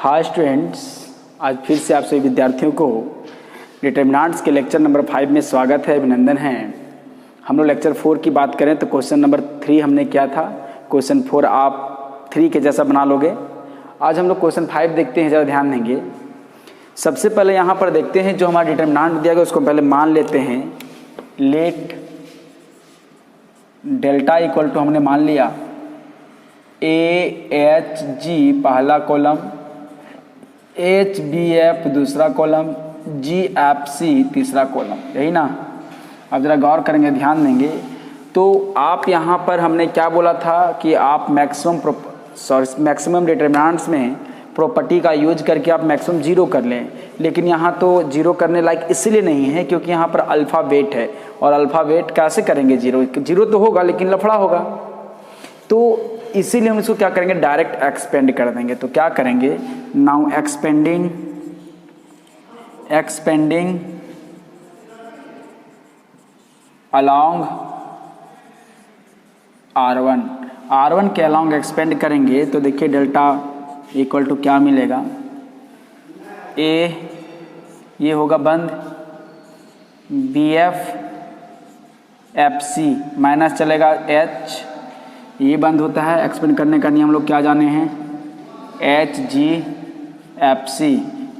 Hi students, आज फिर से आप सभी विद्यार्थियों को डिटरमिनेंट्स के लेक्चर नंबर 5 में स्वागत है, अभिनंदन है। हम लोग लेक्चर 4 की बात करें तो क्वेश्चन नंबर 3 हमने किया था। क्वेश्चन 4 आप 3 के जैसा बना लोगे। आज हम लोग क्वेश्चन 5 देखते हैं, ज़रा ध्यान देंगे। सबसे पहले यहाँ पर देखते हैं जो हमारा डिटरमिनेंट दिया गया उसको पहले मान लेते हैं। लेट डेल्टा इक्वल टू हमने मान लिया AHG पहला कॉलम, HBF दूसरा कॉलम, GFC तीसरा कॉलम, यही ना। अब ज़रा गौर करेंगे, ध्यान देंगे तो आप यहाँ पर हमने क्या बोला था कि आप मैक्सिमम डिटरमिनेंट्स में प्रॉपर्टी का यूज करके आप मैक्सिमम जीरो कर लें, लेकिन यहाँ तो जीरो करने लायक इसलिए नहीं है क्योंकि यहाँ पर अल्फ़ाबेट है और अल्फ़ाबेट कैसे करेंगे जीरो। जीरो तो होगा लेकिन लफड़ा होगा, तो इसीलिए हम इसको क्या करेंगे, डायरेक्ट एक्सपेंड कर देंगे। तो क्या करेंगे, नाउ एक्सपेंडिंग अलोंग R1 के अलोंग एक्सपेंड करेंगे तो देखिए डेल्टा इक्वल टू क्या मिलेगा, A ये होगा बंद, BF FC माइनस चलेगा H ये बंद होता है। एक्सपेंड करने का नियम लोग क्या जाने हैं, HGFC,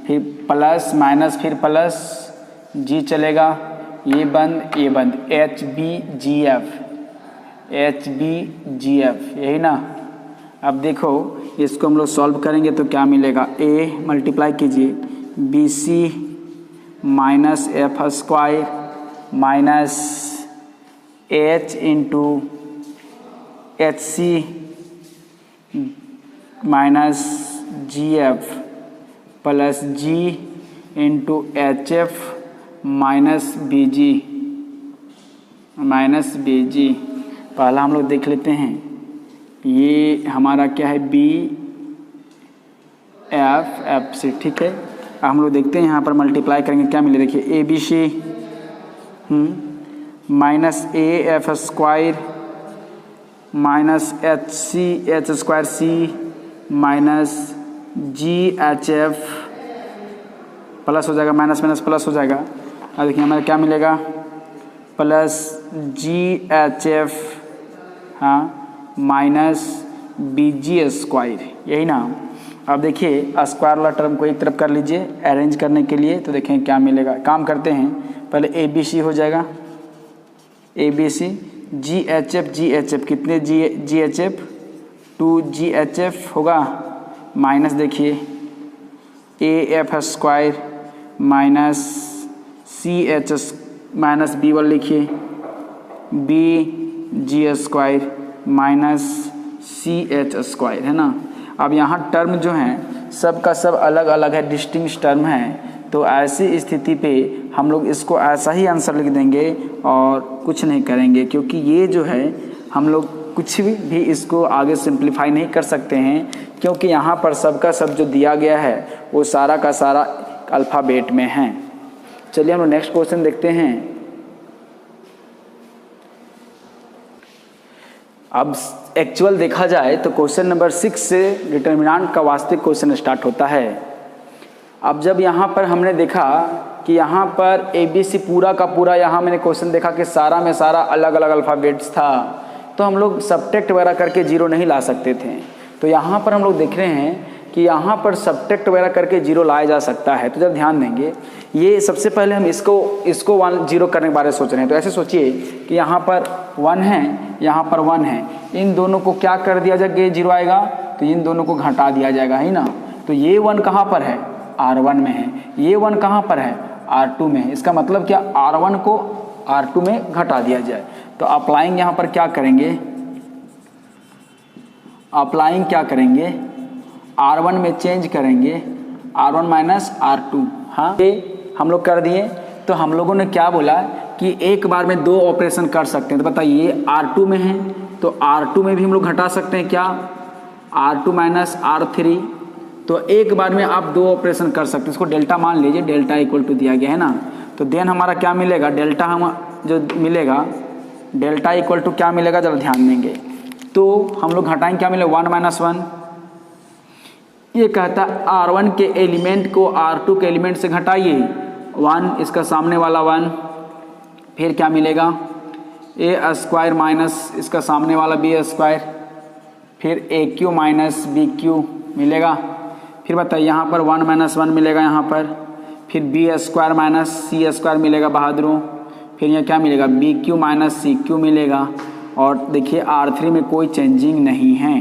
फिर प्लस माइनस फिर प्लस G चलेगा, ये बंद HBGF, यही ना। अब देखो इसको हम लोग सॉल्व करेंगे तो क्या मिलेगा, A मल्टीप्लाई कीजिए BC minus F square minus H into HC minus GF plus G into HF minus BG। पहला हम लोग देख लेते हैं, ये हमारा क्या है BFC, ठीक है। हम लोग देखते हैं यहाँ पर मल्टीप्लाई करेंगे क्या मिले, देखिए ABC minus AF square minus H square C minus GHF plus हो जाएगा, माइनस माइनस प्लस हो जाएगा। अब देखिए हमारा क्या मिलेगा, plus GHF minus BG square, यही ना। अब देखिए स्क्वायर वाला टर्म को एक तरफ कर लीजिए अरेंज करने के लिए, तो देखें क्या मिलेगा। काम करते हैं, पहले ABC हो जाएगा, ABC GHF कितने GHF 2GHF होगा, माइनस देखिए AF square minus CH minus B1 लिखिए BG square minus CH square, है ना। अब यहाँ टर्म जो हैं सब का सब अलग अलग है, डिस्टिंक्ट टर्म है, तो ऐसी स्थिति पे हम लोग इसको ऐसा ही आंसर लिख देंगे और कुछ नहीं करेंगे, क्योंकि ये जो है हम लोग कुछ भी इसको आगे सिंप्लीफाई नहीं कर सकते हैं, क्योंकि यहाँ पर सबका सब जो दिया गया है वो सारा का सारा अल्फ़ाबेट में है। चलिए हम लोग नेक्स्ट क्वेश्चन देखते हैं। अब एक्चुअल देखा जाए तो क्वेश्चन नंबर 6 से डिटरमिनेंट का वास्तविक क्वेश्चन स्टार्ट होता है। अब जब यहाँ पर हमने देखा कि यहाँ पर ABC पूरा का पूरा, यहाँ मैंने क्वेश्चन देखा कि सारा में सारा अलग अलग अल्फ़ाबेट्स था, तो हम लोग सबट्रैक्ट वगैरह करके जीरो नहीं ला सकते थे। तो यहाँ पर हम लोग देख रहे हैं कि यहाँ पर सबट्रैक्ट वगैरह करके जीरो लाया जा सकता है। तो जब ध्यान देंगे, ये सबसे पहले हम इसको 1 जीरो करने के बारे में सोच रहे हैं। तो ऐसे सोचिए कि यहाँ पर 1 है, यहाँ पर 1 है, इन दोनों को क्या कर दिया जाएगा, ये जीरो आएगा तो इन दोनों को घटा दिया जाएगा, है ना। तो ये 1 कहाँ पर है, R1 में है, ये 1 कहाँ पर है, R2 में है। इसका मतलब क्या, R1 को R2 में घटा दिया जाए। तो अप्लाइंग यहाँ पर क्या करेंगे, अप्लाइंग क्या करेंगे, R1 में चेंज करेंगे, R1 माइनस R2। हाँ, ये हम लोग कर दिए। तो हम लोगों ने क्या बोला कि एक बार में 2 ऑपरेशन कर सकते हैं। तो बताइए R2 में है तो R2 में भी हम लोग घटा सकते हैं क्या, R2 माइनस R3। तो एक बार में आप 2 ऑपरेशन कर सकते हैं। इसको डेल्टा मान लीजिए, डेल्टा इक्वल टू दिया गया है ना। तो देन हमारा क्या मिलेगा, डेल्टा हम जो मिलेगा, डेल्टा इक्वल टू क्या मिलेगा, जब ध्यान देंगे तो हम लोग घटाएंगे क्या मिलेगा, 1 माइनस 1 ये कहता है R1 के एलिमेंट को R2 के एलिमेंट से घटाइए, 1 इसका सामने वाला 1, फिर क्या मिलेगा ए स्क्वायर माइनस इसका सामने वाला बी स्क्वायर, फिर ए क्यू माइनस बी क्यू मिलेगा। फिर बताइए यहाँ पर 1 माइनस 1 मिलेगा यहाँ पर, फिर B square minus C square मिलेगा बहादुरों, फिर यहाँ क्या मिलेगा B cube minus C cube मिलेगा। और देखिए R3 में कोई चेंजिंग नहीं है,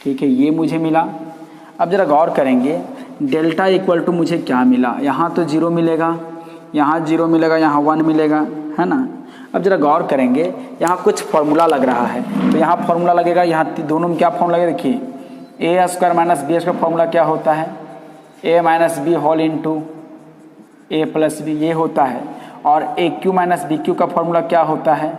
ठीक है, ये मुझे मिला। अब ज़रा गौर करेंगे डेल्टा इक्वल टू मुझे क्या मिला, यहाँ तो 0 मिलेगा, यहाँ 0 मिलेगा, यहाँ 1 मिलेगा, है ना। अब ज़रा गौर करेंगे यहाँ कुछ फॉर्मूला लग रहा है, तो यहाँ फॉर्मूला लगेगा, यहाँ दोनों में क्या फॉर्मूला लगेगा, देखिए a square minus B square formula क्या होता है, a minus b whole into a plus b, ये होता है। और a cube minus b cube का फॉर्मूला क्या होता है,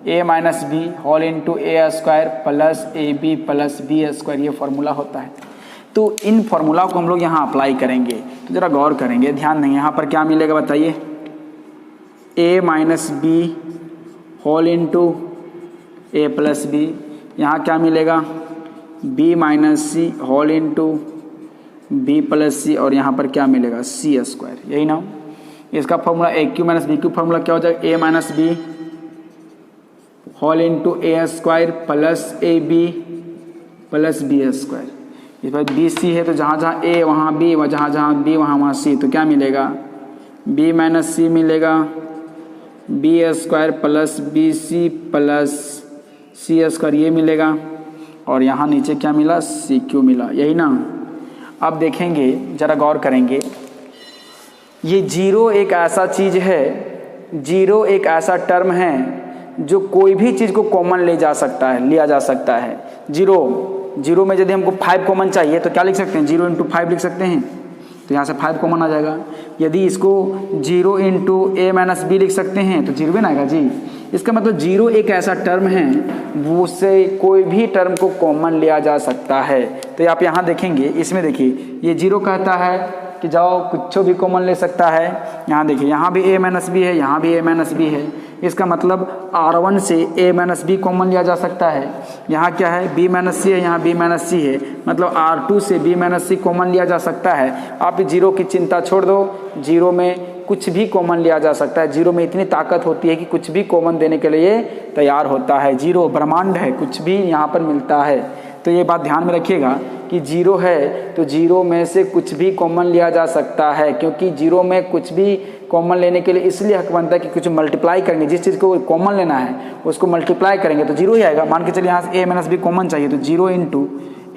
a minus b whole into a square plus A B plus B square, ये फॉर्मूला होता है। तो इन फॉर्मूला को हम लोग यहाँ अप्लाई करेंगे, तो ज़रा गौर करेंगे, ध्यान देंगे। यहाँ पर क्या मिलेगा बताइए, ए minus b whole into a plus B, यहाँ क्या मिलेगा बी माइनस सी whole into B plus c, और यहाँ पर क्या मिलेगा सी स्क्वायर, यही ना। इसका formula a cube minus b cube formula क्या हो जाएगा, a minus b whole into a square plus A B plus B square. इस पर बी सी है तो जहाँ जहाँ ए वहाँ बी, व जहाँ जहाँ बी वहाँ सी, तो क्या मिलेगा बी माइनस सी मिलेगा B square plus B C plus सी स्क्वायर, ये मिलेगा। और यहाँ नीचे क्या मिला सी क्यू मिला, यही ना। अब देखेंगे ज़रा गौर करेंगे, ये जीरो एक ऐसा चीज़ है, जीरो एक ऐसा टर्म है जो कोई भी चीज़ को कॉमन ले जा सकता है, लिया जा सकता है। जीरो में यदि हमको 5 कॉमन चाहिए तो क्या लिख सकते हैं, 0 इंटू 5 लिख सकते हैं, तो यहाँ से 5 कॉमन आ जाएगा। यदि इसको 0 इंटू ए माइनस बी लिख सकते हैं तो 0 भी ना आएगा जी। इसका मतलब जीरो एक ऐसा टर्म है वो उससे कोई भी टर्म को कॉमन लिया जा सकता है। तो आप यहाँ देखेंगे, इसमें देखिए ये 0 कहता है कि जाओ कुछ भी कॉमन ले सकता है। यहाँ देखिए यहाँ भी ए माइनस बी है, यहाँ भी ए माइनस बी है, इसका मतलब R1 से ए माइनस बी कॉमन लिया जा सकता है। यहाँ क्या है बी माइनस सी है, यहाँ बी माइनस सी है, मतलब R2 से बी माइनस सी कॉमन लिया जा सकता है। आप जीरो की चिंता छोड़ दो, जीरो में कुछ भी कॉमन लिया जा सकता है। जीरो में इतनी ताकत होती है कि कुछ भी कॉमन देने के लिए तैयार होता है। जीरो ब्रह्मांड है, कुछ भी यहाँ पर मिलता है। तो ये बात ध्यान में रखिएगा कि जीरो है तो जीरो में से कुछ भी कॉमन लिया जा सकता है, क्योंकि जीरो में कुछ भी कॉमन लेने के लिए इसलिए हक बनता है कि कुछ मल्टीप्लाई करेंगे, जिस चीज़ को कॉमन लेना है उसको मल्टीप्लाई करेंगे तो जीरो ही आएगा। मान के चलिए यहाँ से ए माइनस बी कॉमन चाहिए तो 0 इंटू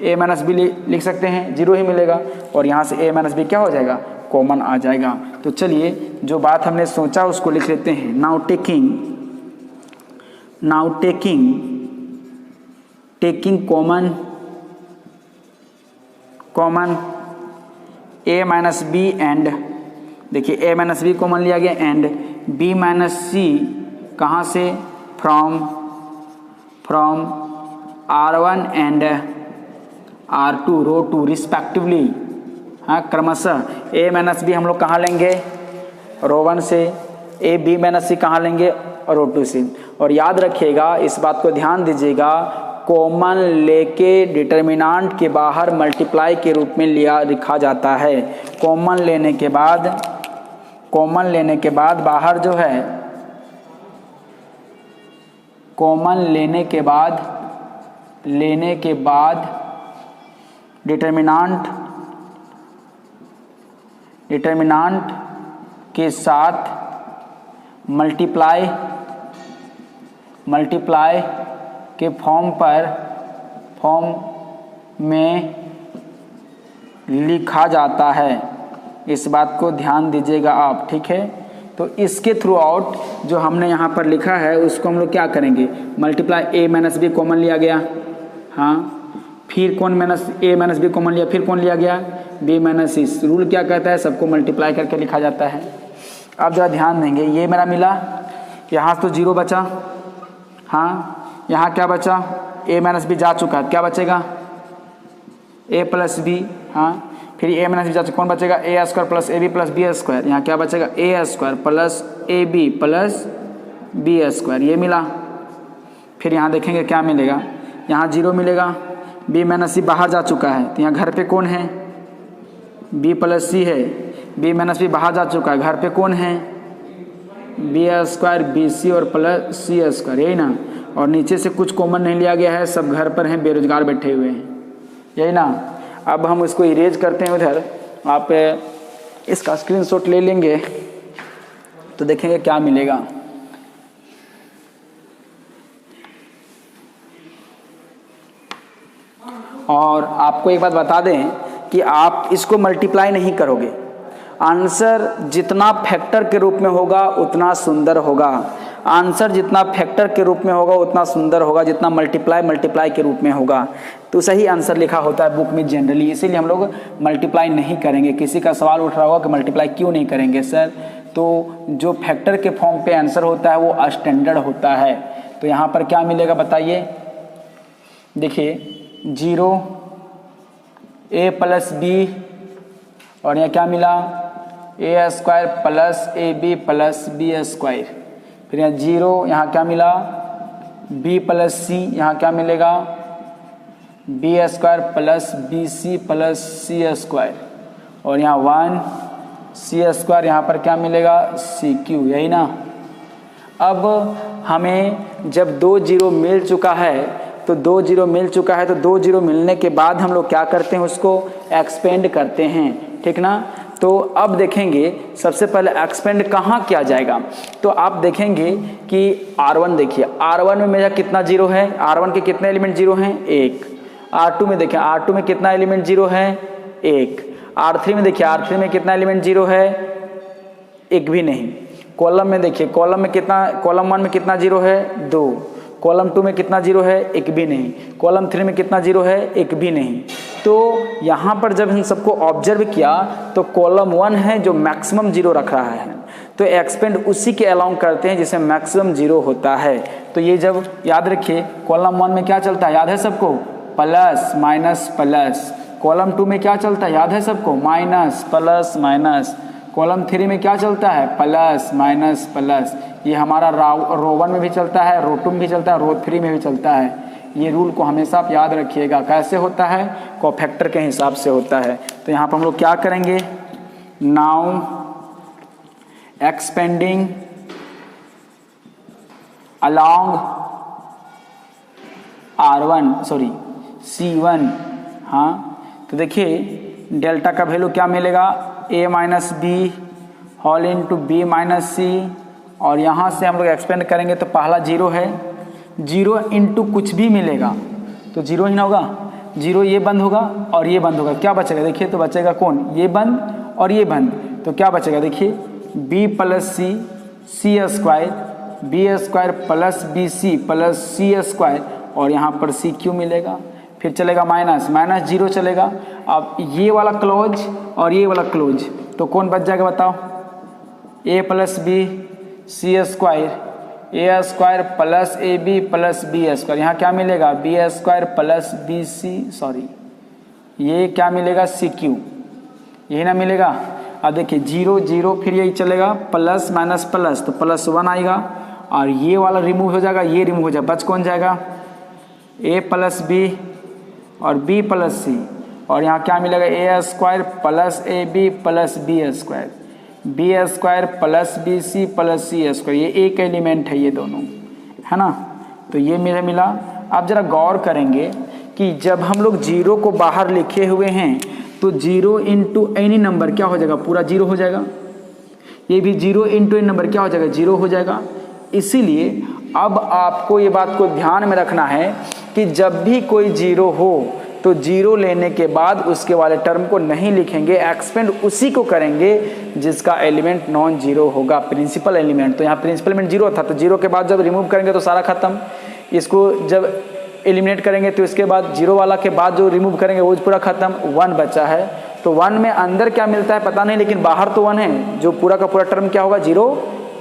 ए माइनस बी लिख सकते हैं, 0 ही मिलेगा, और यहाँ से ए माइनस बी क्या हो जाएगा कॉमन आ जाएगा। तो चलिए जो बात हमने सोचा उसको लिख लेते हैं। Now taking common A minus B and, देखिए ए माइनस बी कॉमन लिया गया, एंड बी माइनस सी कहाँ से, from R1 and R2 row 2 respectively. हाँ, क्रमशः ए माइनस बी हम लोग कहाँ लेंगे रो 1 से, ए बी माइनस सी कहाँ लेंगे रो 2 से। और याद रखिएगा, इस बात को ध्यान दीजिएगा, कॉमन लेके डिटर्मिनेंट के बाहर मल्टीप्लाई के रूप में लिखा जाता है। कॉमन लेने के बाद बाहर जो है, कॉमन लेने के बाद डिटर्मिनेंट के साथ मल्टीप्लाई के फॉर्म में लिखा जाता है। इस बात को ध्यान दीजिएगा आप, ठीक है। तो इसके थ्रू आउट जो हमने यहाँ पर लिखा है उसको हम लोग क्या करेंगे, मल्टीप्लाई ए माइनस बी कॉमन लिया गया, हाँ, फिर कौन माइनस ए माइनस बी कॉमन लिया, फिर कौन लिया गया बी माइनस सी। रूल क्या कहता है, सबको मल्टीप्लाई करके लिखा जाता है। अब जरा ध्यान देंगे, ये मेरा मिला, यहाँ तो 0 बचा, हाँ, यहाँ क्या बचा ए माइनस बी जा चुका है, क्या बचेगा ए प्लस बी, हाँ, फिर ए माइनस बी जा चुका, कौन बचेगा a square plus A B plus B square. यहाँ क्या बचेगा a square plus A B plus B square, ये मिला। फिर यहाँ देखेंगे क्या मिलेगा, यहाँ 0 मिलेगा, बी माइनस सी बाहर जा चुका है, तो यहाँ घर पे कौन है, बी प्लस सी है, बी माइनस बी बाहर जा चुका है, घर पे कौन है, बी स्क्वायर बी सी और प्लस सी स्क्वायर, यही ना। और नीचे से कुछ कॉमन नहीं लिया गया है, सब घर पर हैं, बेरोजगार बैठे हुए हैं, यही ना। अब हम इसको इरेज करते हैं उधर, आप इसका स्क्रीनशॉट ले लेंगे तो देखेंगे क्या मिलेगा। और आपको एक बात बता दें कि आप इसको मल्टीप्लाई नहीं करोगे, आंसर जितना फैक्टर के रूप में होगा उतना सुंदर होगा, आंसर जितना फैक्टर के रूप में होगा उतना सुंदर होगा, जितना मल्टीप्लाई के रूप में होगा तो सही आंसर लिखा होता है बुक में जनरली, इसीलिए हम लोग मल्टीप्लाई नहीं करेंगे। किसी का सवाल उठ रहा होगा कि मल्टीप्लाई क्यों नहीं करेंगे सर, तो जो फैक्टर के फॉर्म पे आंसर होता है वो स्टैंडर्ड होता है। तो यहाँ पर क्या मिलेगा बताइए, देखिए 0 a प्लस बी और यहाँ क्या मिला a square plus A B plus B square, फिर यहाँ 0, यहाँ क्या मिला b प्लस सी, यहाँ क्या मिलेगा B square plus B C plus सी स्क्वायर, और यहाँ 1 सी स्क्वायर, यहाँ पर क्या मिलेगा सी क्यू, यही ना। अब हमें जब 2 0 मिल चुका है तो 2 0 मिल चुका है, तो 2 0 मिलने के बाद हम लोग क्या करते हैं, उसको एक्सपेंड करते हैं, ठीक ना। तो अब देखेंगे सबसे पहले एक्सपेंड कहाँ किया जाएगा, तो आप देखेंगे कि R1 देखिए, R1 में मेरा कितना जीरो है, R1 के कितने एलिमेंट जीरो हैं 1, R2 में देखिए R2 में कितना एलिमेंट जीरो है 1, R3 में देखिए R3 में कितना एलिमेंट जीरो है 1 भी नहीं, कॉलम में देखिए कॉलम में कितना, कॉलम 1 में कितना जीरो है 2, कॉलम 2 में कितना जीरो है 1 भी नहीं, कॉलम 3 में कितना जीरो है 1 भी नहीं। तो यहाँ पर जब इन सबको ऑब्जर्व किया तो कॉलम 1 है जो मैक्सिमम जीरो रख रहा है, तो एक्सपेंड उसी के अलाउंग करते हैं जिसमें मैक्सिमम जीरो होता है। तो ये जब याद रखिए कॉलम 1 में क्या चलता है, याद है सबको, प्लस माइनस प्लस, कॉलम 2 में क्या चलता है, याद है सबको, माइनस प्लस माइनस, कॉलम 3 में क्या चलता है, प्लस माइनस प्लस, ये हमारा रो 1 में भी चलता है, रो 2 में भी चलता है, रो 3 में भी चलता है। ये रूल को हमेशा आप याद रखिएगा, कैसे होता है, कोफैक्टर के हिसाब से होता है। तो यहाँ पर हम लोग क्या करेंगे, now expanding along R1 sorry C1, हाँ तो देखिए डेल्टा का वैल्यू क्या मिलेगा, a minus b whole into b minus सी, और यहाँ से हम लोग एक्सपेंड करेंगे तो पहला जीरो है, जीरो इंटू कुछ भी मिलेगा तो जीरो ही ना होगा, जीरो ये बंद होगा और ये बंद होगा, क्या बचेगा देखिए, तो बचेगा कौन, ये बंद और ये बंद, तो क्या बचेगा देखिए b plus c c square, b square plus B C plus सी स्क्वायर, और यहाँ पर सी क्यू मिलेगा, फिर चलेगा माइनस माइनस जीरो चलेगा। अब ये वाला क्लोज और ये वाला क्लोज, तो कौन बच जाएगा बताओ, a plus B C square, A square plus A B plus B square, यहाँ क्या मिलेगा B square plus B C, sorry ये क्या मिलेगा सी क्यू, यही ना मिलेगा। अब देखिए जीरो जीरो फिर यही चलेगा प्लस माइनस प्लस, तो प्लस 1 आएगा, और ये वाला रिमूव हो जाएगा, ये रिमूव हो जाएगा, बच कौन जाएगा a प्लस बी और b प्लस सी, और यहाँ क्या मिलेगा a square plus A B plus B square, b square plus B C plus C square, ये एक एलिमेंट है ये दोनों, है ना। तो ये मेरा मिला। आप जरा गौर करेंगे कि जब हम लोग जीरो को बाहर लिखे हुए हैं तो जीरो इंटू एनी नंबर क्या हो जाएगा, पूरा जीरो हो जाएगा, ये भी जीरो इंटू एनी नंबर क्या हो जाएगा, जीरो हो जाएगा। इसीलिए अब आपको ये बात को ध्यान में रखना है कि जब भी कोई जीरो हो तो जीरो लेने के बाद उसके वाले टर्म को नहीं लिखेंगे, एक्सपेंड उसी को करेंगे जिसका एलिमेंट नॉन जीरो होगा, प्रिंसिपल एलिमेंट। तो यहाँ प्रिंसिपल एलिमेंट जीरो था, तो जीरो के बाद जब रिमूव करेंगे तो सारा खत्म, इसको जब एलिमिनेट करेंगे तो इसके बाद जीरो वाला के बाद जो रिमूव करेंगे वो पूरा खत्म, 1 बचा है। तो 1 में अंदर क्या मिलता है पता नहीं, लेकिन बाहर तो 1 है, जो पूरा का पूरा टर्म क्या होगा, जीरो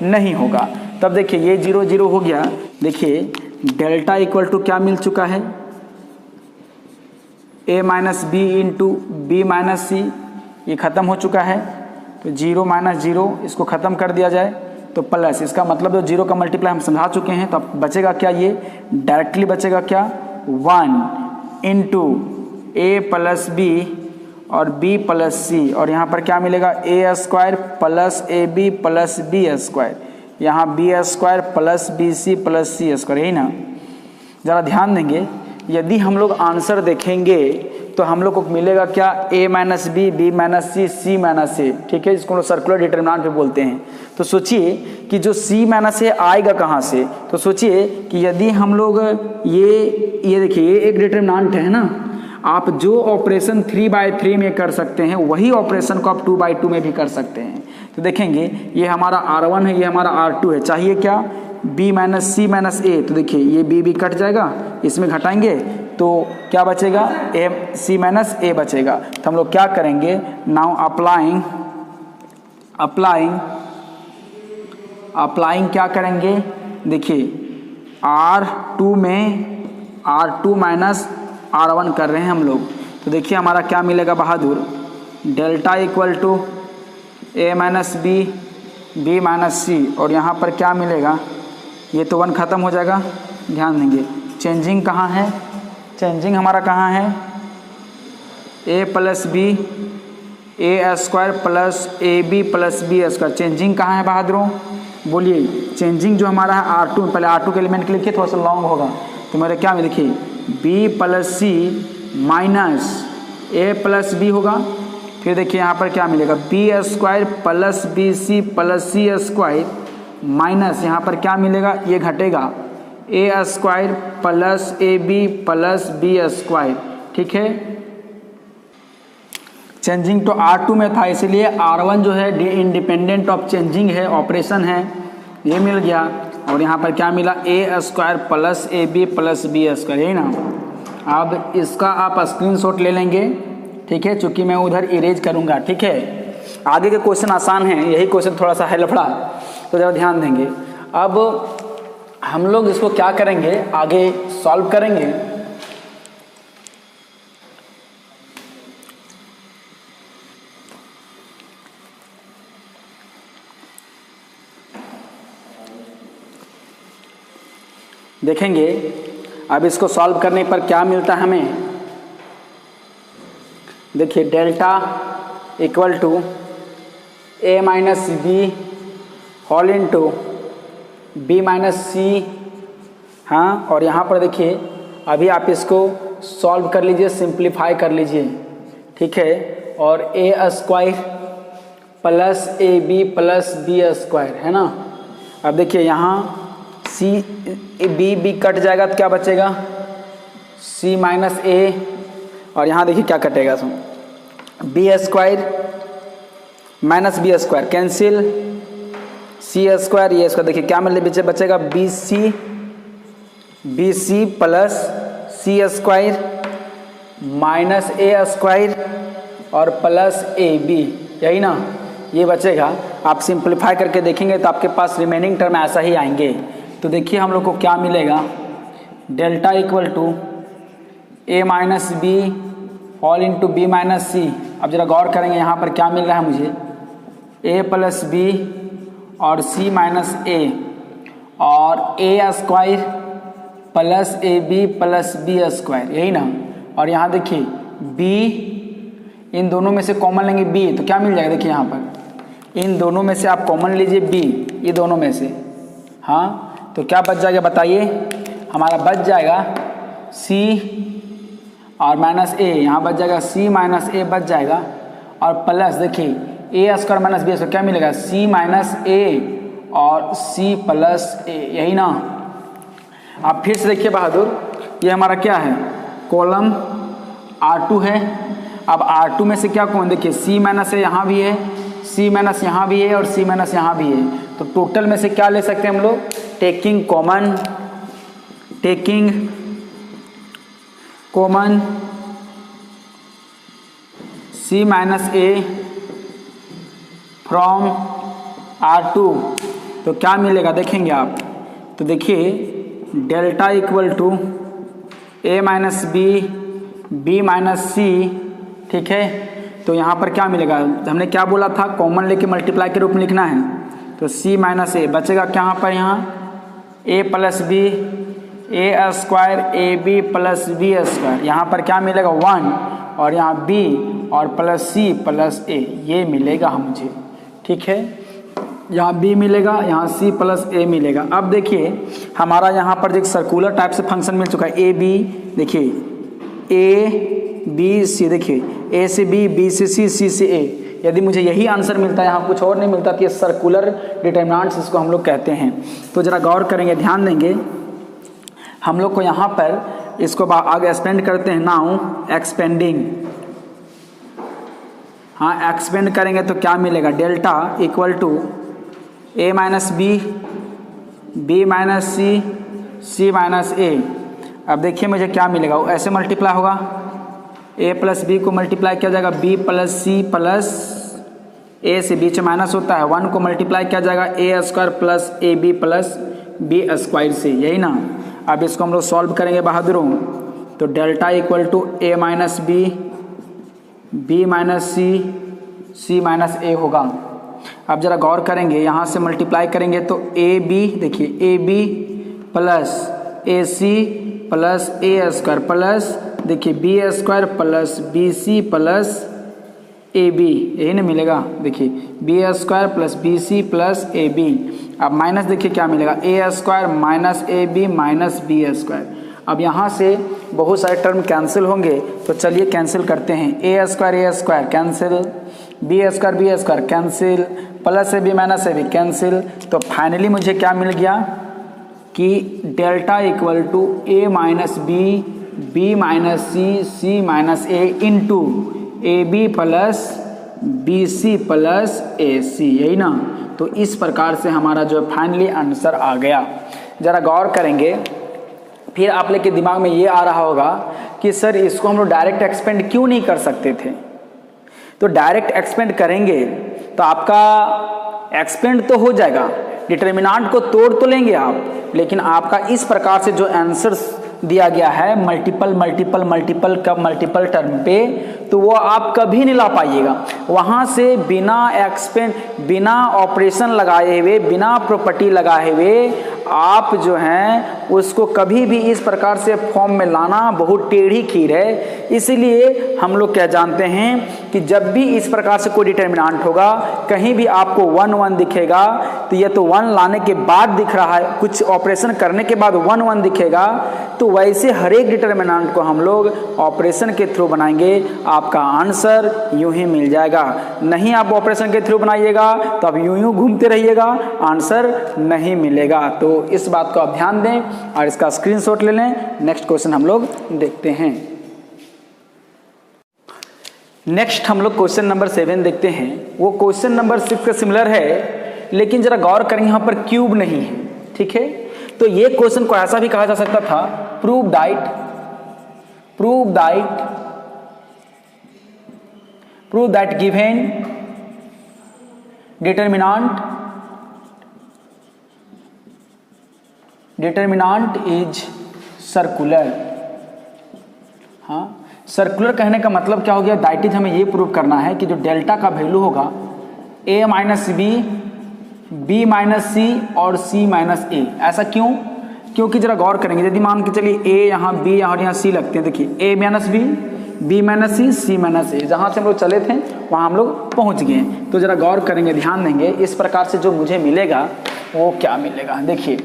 नहीं होगा। तब देखिए ये जीरो जीरो हो गया, देखिए डेल्टा इक्वल टू क्या मिल चुका है, a minus b into b minus c, ये ख़त्म हो चुका है। तो जीरो माइनस जीरो इसको ख़त्म कर दिया जाए तो प्लस, इसका मतलब जो जीरो का मल्टीप्लाई हम समझा चुके हैं। तो अब बचेगा क्या, ये डायरेक्टली बचेगा क्या 1, इंटू ए प्लस बी और बी प्लस सी, और यहाँ पर क्या मिलेगा a square plus A B plus B square, यहाँ b square plus B C plus सी स्क्वायर, यही ना। ज़रा ध्यान देंगे, यदि हम लोग आंसर देखेंगे तो हम लोग को मिलेगा क्या, a minus b, b minus c, c minus a, ठीक है, इसको सर्कुलर डिटरमिनेंट भी बोलते हैं। तो सोचिए कि जो c माइनस ए आएगा कहाँ से, तो सोचिए कि यदि हम लोग ये देखिए ये एक डिटरमिनेंट है ना, आप जो ऑपरेशन 3/3 में कर सकते हैं वही ऑपरेशन को आप 2/2 में भी कर सकते हैं। तो देखेंगे ये हमारा R1 है, ये हमारा R2 है, चाहिए क्या b माइनस सी माइनस ए, तो देखिए ये b कट जाएगा, इसमें घटाएंगे तो क्या बचेगा, ए सी माइनस ए बचेगा। तो हम लोग क्या करेंगे, नाउ अप्लाइंग क्या करेंगे, देखिए R2 में R2 माइनस R1 कर रहे हैं हम लोग, तो देखिए हमारा क्या मिलेगा बहादुर, delta equal to a minus b, b minus सी, और यहाँ पर क्या मिलेगा, ये तो 1 ख़त्म हो जाएगा। ध्यान देंगे चेंजिंग कहाँ है, चेंजिंग हमारा कहाँ है, a plus b, a square plus A B plus B square, changing कहाँ है बहादुरों, बोलिए। चेंजिंग जो हमारा है R2, पहले R2 के एलिमेंट के लिखिए, थोड़ा सा लॉन्ग होगा, तो मेरे क्या में देखिए b plus C minus a plus b होगा, फिर देखिए यहाँ पर क्या मिलेगा, B square plus B C plus सी स्क्वायर माइनस यहाँ पर क्या मिलेगा, ये घटेगा a square plus A B plus B square, ठीक है। चेंजिंग तो R2 में था, इसलिए R1 जो है इंडिपेंडेंट ऑफ चेंजिंग है, ऑपरेशन है, ये मिल गया। और यहाँ पर क्या मिला, a square plus A B plus B square, यही ना। अब इसका आप स्क्रीनशॉट ले लेंगे, ठीक है, चूँकि मैं उधर इरेज करूँगा, ठीक है। आगे के क्वेश्चन आसान हैं, यही क्वेश्चन थोड़ा सा है लफड़ा, तो ज़रा ध्यान देंगे। अब हम लोग इसको क्या करेंगे, आगे सॉल्व करेंगे। देखेंगे अब इसको सॉल्व करने पर क्या मिलता है हमें। देखिए delta equal to a minus b whole into b minus c, हाँ, और यहाँ पर देखिए अभी आप इसको सॉल्व कर लीजिए, सिंप्लीफाई कर लीजिए, ठीक है। और a square plus A B plus B square, है ना। अब देखिए यहाँ सी बी कट जाएगा तो क्या बचेगा, सी माइनस ए, और यहाँ देखिए क्या कटेगा, सुन B square minus B square cancel, C square ये स्क्वायर, देखिए क्या मतलब बचेगा B C plus C square minus A square और प्लस ए बी, यही ना, ये बचेगा। आप सिंप्लीफाई करके देखेंगे तो आपके पास रिमेनिंग टर्म ऐसा ही आएंगे। तो देखिए हम लोग को क्या मिलेगा, delta equal to a minus b all into b minus c. अब जरा गौर करेंगे यहाँ पर क्या मिल रहा है मुझे, ए प्लस बी और सी माइनस ए और a square plus A B plus B square, यही ना। और यहाँ देखिए बी, इन दोनों में से कॉमन लेंगे बी तो क्या मिल जाएगा, देखिए यहाँ पर इन दोनों में से आप कॉमन लीजिए बी, ये दोनों में से, हाँ, तो क्या बच जाएगा बताइए, हमारा बच जाएगा सी और माइनस ए, यहाँ बच जाएगा सी माइनस ए बच जाएगा, और प्लस देखिए a square minus B square क्या मिलेगा, सी माइनस ए और सी प्लस ए, यही ना। आप फिर से देखिए बहादुर, ये हमारा क्या है, कॉलम R2 है। अब R2 में से क्या कौन, देखिए सी माइनस ए यहाँ भी है, सी माइनस यहाँ भी है और सी माइनस यहाँ भी है, तो टोटल में से क्या ले सकते हैं हम लोग, taking common c minus a from R2, तो क्या मिलेगा देखेंगे आप। तो देखिए delta equal to a minus B minus c, ठीक है। तो यहाँ पर क्या मिलेगा, हमने क्या बोला था, कॉमन लेके मल्टीप्लाई के रूप में लिखना है, तो सी माइनस ए बचेगा क्या, यहाँ पर यहाँ a plus b a square a B plus B square, यहाँ पर क्या मिलेगा 1 और यहाँ बी और प्लस सी प्लस ए, ये मिलेगा मुझे। ठीक है, यहाँ बी मिलेगा, यहाँ सी प्लस ए मिलेगा। अब देखिए हमारा यहाँ पर एक सर्कुलर टाइप से फंक्शन मिल चुका है ए बी, देखिए ए बी सी, देखिए ए से बी, बी से सी से ए। यदि मुझे यही आंसर मिलता है, यहाँ कुछ और नहीं मिलता, तो ये सर्कुलर डिटरमिनेंट्स इसको हम लोग कहते हैं। तो ज़रा गौर करेंगे, ध्यान देंगे, हम लोग को यहाँ पर इसको आगे एक्सपेंड करते हैं। नाउ एक्सपेंडिंग, हाँ एक्सपेंड करेंगे तो क्या मिलेगा, delta equal to a minus b, b minus c, c minus a. अब देखिए मुझे क्या मिलेगा, वो ऐसे मल्टीप्लाई होगा, ए प्लस बी को मल्टीप्लाई किया जाएगा b plus c plus a से बीच में माइनस होता है, 1 को मल्टीप्लाई किया जाएगा a square plus A B plus B square से, यही ना। अब इसको हम लोग सॉल्व करेंगे बहादुरों, तो delta equal to a minus b, b minus c, c minus a होगा। अब जरा गौर करेंगे, यहाँ से मल्टीप्लाई करेंगे तो ए बी, देखिए a B plus a c plus a square plus देखिए b square plus B C plus A B, यही ना मिलेगा। देखिए b square plus B C plus ए बी। अब माइनस देखिए क्या मिलेगा, a square minus a b minus B square. अब यहाँ से बहुत सारे टर्म कैंसिल होंगे, तो चलिए कैंसिल करते हैं। A square cancel, b square cancel, plus A b minus a b cancel. तो फाइनली मुझे क्या मिल गया कि delta equal to a minus b, b minus c, c minus a into a B plus B C plus a c, यही ना। तो इस प्रकार से हमारा जो फाइनली आंसर आ गया। ज़रा गौर करेंगे, फिर आप लोग के दिमाग में ये आ रहा होगा कि सर इसको हम लोग डायरेक्ट एक्सपेंड क्यों नहीं कर सकते थे। तो डायरेक्ट एक्सपेंड करेंगे तो आपका एक्सपेंड तो हो जाएगा, डिटरमिनेंट को तोड़ तो लेंगे आप, लेकिन आपका इस प्रकार से जो आंसर्स दिया गया है मल्टीपल मल्टीपल मल्टीपल का मल्टीपल टर्म पे, तो वो आप कभी नहीं ला पाइएगा। वहाँ से बिना एक्सपेंड, बिना ऑपरेशन लगाए हुए, बिना प्रॉपर्टी लगाए हुए आप जो हैं उसको कभी भी इस प्रकार से फॉर्म में लाना बहुत टेढ़ी खीर है। इसीलिए हम लोग क्या जानते हैं कि जब भी इस प्रकार से कोई डिटरमिनेंट होगा, कहीं भी आपको 1 1 दिखेगा तो ये तो 1 लाने के बाद दिख रहा है, कुछ ऑपरेशन करने के बाद 1 1 दिखेगा, तो वैसे हर एक डिटरमिनेंट को हम लोग ऑपरेशन के थ्रू बनाएंगे, आपका आंसर यूं ही मिल जाएगा। नहीं आप ऑपरेशन के थ्रू बनाइएगा तो आप यूं घूमते रहिएगा, आंसर नहीं मिलेगा। तो इस बात को आप ध्यान दें और इसका स्क्रीनशॉट ले लें। नेक्स्ट क्वेश्चन हम लोग देखते हैं। नेक्स्ट हम लोग क्वेश्चन नंबर 7 देखते हैं। वो क्वेश्चन नंबर 6 का सिमिलर है, लेकिन जरा गौर करेंगे यहाँ पर क्यूब नहीं है। ठीक है, तो ये क्वेश्चन को ऐसा भी कहा जा सकता था, prove that given determinant is circular. हाँ, सर्कुलर कहने का मतलब क्या हो गया, दैट इज हमें ये प्रूव करना है कि जो डेल्टा का वैल्यू होगा a minus b, b minus सी और c माइनस ए। ऐसा क्यों? क्योंकि जरा गौर करेंगे, यदि मान के चलिए a यहाँ b और यहाँ c लगते हैं, देखिए a minus b, b minus c, c minus a, जहाँ से हम लोग चले थे वहाँ हम लोग पहुँच गए। तो जरा गौर करेंगे, ध्यान देंगे, इस प्रकार से जो मुझे मिलेगा वो क्या मिलेगा। देखिए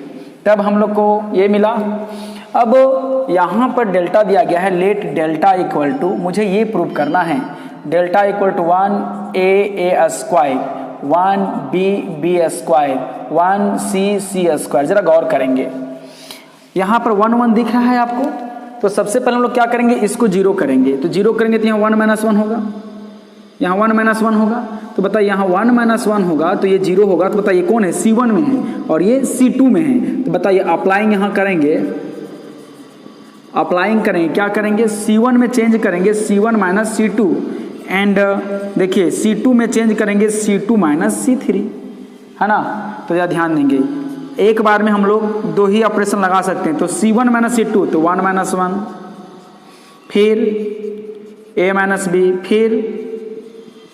तब हम लोग को ये मिला। अब यहाँ पर डेल्टा दिया गया है, लेट डेल्टा इक्वल टू, मुझे ये प्रूव करना है, delta equal to 1 A square, 1 B square, 1 C square. जरा गौर करेंगे, यहाँ पर 1 1 दिख रहा है आपको, तो सबसे पहले हम लोग क्या करेंगे, इसको जीरो करेंगे। तो जीरो करेंगे तो यहाँ 1 माइनस 1 होगा, यहाँ 1 माइनस 1 होगा। तो बताइए यहाँ 1 माइनस 1 होगा तो ये जीरो होगा। तो बताइए कौन है, C1 में है और ये C2 में है। तो बताइए अप्लाइंग यहाँ करेंगे, अप्लाइंग करेंगे, क्या करेंगे, C1 में चेंज करेंगे C1 माइनस C2, एंड देखिए C2 में चेंज करेंगे C2 माइनस C3, है ना। तो यह ध्यान देंगे, एक बार में हम लोग 2 ही ऑपरेशन लगा सकते हैं। तो C1 माइनस C2 तो 1 माइनस 1, फिर a माइनस बी, फिर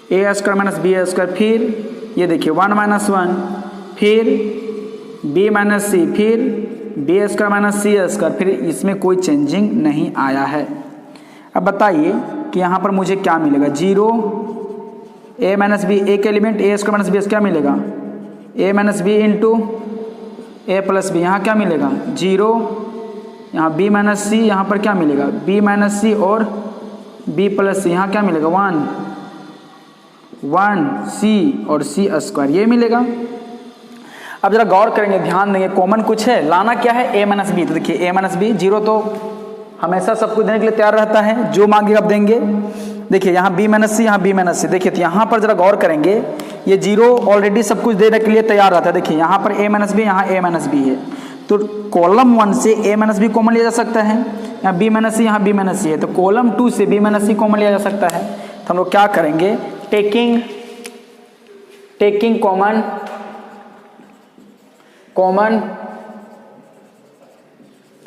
a square minus B square, फिर ये देखिए 1 माइनस 1, फिर b माइनस सी, फिर B square minus C square, फिर इसमें कोई चेंजिंग नहीं आया है। अब बताइए कि यहाँ पर मुझे क्या मिलेगा, 0 ए माइनस बी, एक एलिमेंट ए स्क्वायर माइनस बी क्या मिलेगा, ए minus b into a plus B, यहाँ क्या मिलेगा 0, यहाँ बी माइनस सी, यहाँ पर क्या मिलेगा बी माइनस सी और बी प्लस सी, यहाँ क्या मिलेगा 1 सी और सी स्क्वायर, ये मिलेगा। अब जरा गौर करेंगे, ध्यान देंगे, कॉमन कुछ है, लाना क्या है ए माइनस बी। तो देखिए ए माइनस बी, 0 तो हमेशा सब कुछ देने के लिए तैयार रहता है, जो मांगे आप देंगे। देखिए यहाँ बी माइनस सी, यहाँ बी माइनस सी, देखिए तो यहाँ पर जरा गौर करेंगे, ये 0 ऑलरेडी सब कुछ देने के लिए तैयार रहता है। देखिए यहाँ पर ए माइनस बी, यहाँ ए माइनस बी है, तो कॉलम 1 से ए माइनस बी कॉमन लिया जा सकता है, यहाँ बी माइनस सी, यहाँ बी माइनस सी है, तो कॉलम 2 से बी माइनस सी कॉमन लिया जा सकता है। तो हम लोग क्या करेंगे, taking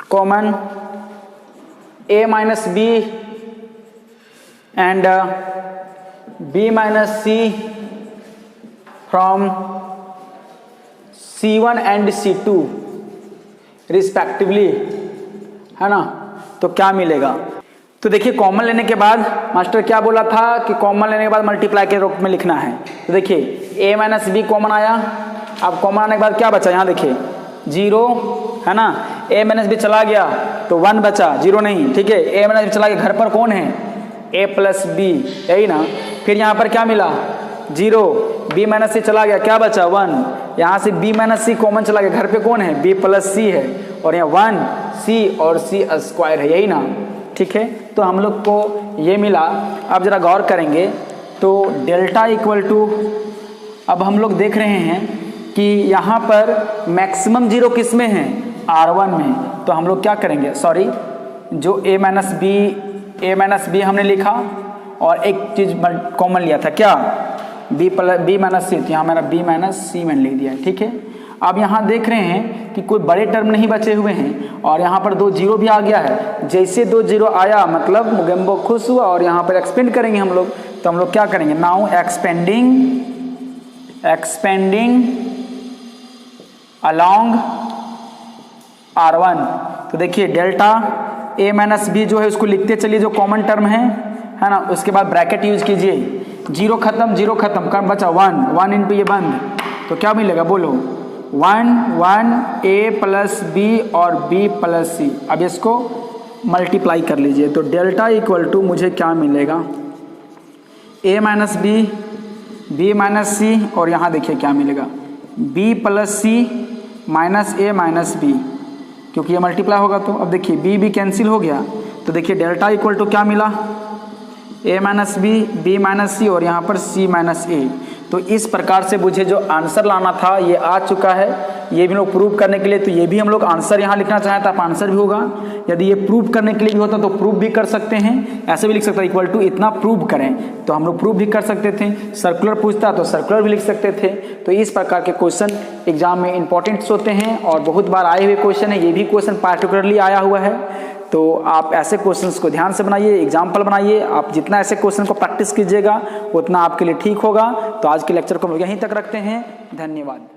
common a minus b and b minus c from c1 and c2 respectively, है ना। तो क्या मिलेगा, तो देखिए कॉमन लेने के बाद मास्टर क्या बोला था कि कॉमन लेने के बाद मल्टीप्लाई के रूप में लिखना है। तो देखिए a माइनस बी कॉमन आया, अब कॉमन आने के बाद क्या बचा, यहाँ देखिए 0, है ना, a माइनस बी चला गया तो 1 बचा, 0 नहीं, ठीक है, a माइनस बी चला गया, घर पर कौन है a प्लस बी, यही ना। फिर यहाँ पर क्या मिला 0, b माइनस सी चला गया, क्या बचा 1, यहाँ से b माइनस सी कॉमन चला गया, घर पे कौन है b प्लस सी है, और यहाँ 1 c और c स्क्वायर है, यही ना, ठीक है। तो हम लोग को ये मिला। अब जरा गौर करेंगे तो डेल्टा इक्वल टू, अब हम लोग देख रहे हैं कि यहाँ पर मैक्सिमम 0 किस में है, R1 में। तो हम लोग क्या करेंगे, सॉरी, जो a माइनस बी हमने लिखा और एक चीज़ कॉमन लिया था, क्या b माइनस सी, तो यहाँ मेरा b माइनस सी मैंने लिख दिया है, ठीक है। अब यहाँ देख रहे हैं कि कोई बड़े टर्म नहीं बचे हुए हैं और यहाँ पर 2 0 भी आ गया है। जैसे 2 0 आया मतलब मुगेम्बो खुश हुआ और यहाँ पर एक्सपेंड करेंगे हम लोग। तो हम लोग क्या करेंगे, नाउ एक्सपेंडिंग अलोंग R1। तो देखिए डेल्टा a माइनस बी जो है उसको लिखते चलिए, जो कॉमन टर्म है ना, उसके बाद ब्रैकेट यूज कीजिए, 0 खत्म, कम बचा 1 इंटू ये बंद, तो क्या मिलेगा बोलो 1 a प्लस बी और b प्लस सी। अब इसको मल्टीप्लाई कर लीजिए, तो डेल्टा इक्वल टू मुझे क्या मिलेगा, a माइनस बी माइनस सी, और यहाँ देखिए क्या मिलेगा b plus C minus a minus B, क्योंकि ये मल्टीप्लाई होगा। तो अब देखिए b कैंसिल हो गया, तो देखिए डेल्टा इक्वल टू क्या मिला, a माइनस बी माइनस सी और यहाँ पर c माइनस a। तो इस प्रकार से मुझे जो आंसर लाना था ये आ चुका है। ये भी लोग प्रूव करने के लिए, तो ये भी हम लोग आंसर यहाँ लिखना चाहें तो आप आंसर भी होगा, यदि ये प्रूव करने के लिए भी होता तो प्रूव भी कर सकते हैं, ऐसे भी लिख सकते हैं इक्वल टू इतना प्रूव करें, तो हम लोग प्रूव भी कर सकते थे। सर्कुलर पूछता तो सर्कुलर भी लिख सकते थे। तो इस प्रकार के क्वेश्चन एग्जाम में इंपॉर्टेंट्स होते हैं और बहुत बार आए हुए क्वेश्चन है, ये भी क्वेश्चन पार्टिकुलरली आया हुआ है। तो आप ऐसे क्वेश्चंस को ध्यान से बनाइए, एग्जाम्पल बनाइए। आप जितना ऐसे क्वेश्चन को प्रैक्टिस कीजिएगा उतना आपके लिए ठीक होगा। तो आज के लेक्चर को हम यहीं तक रखते हैं। धन्यवाद।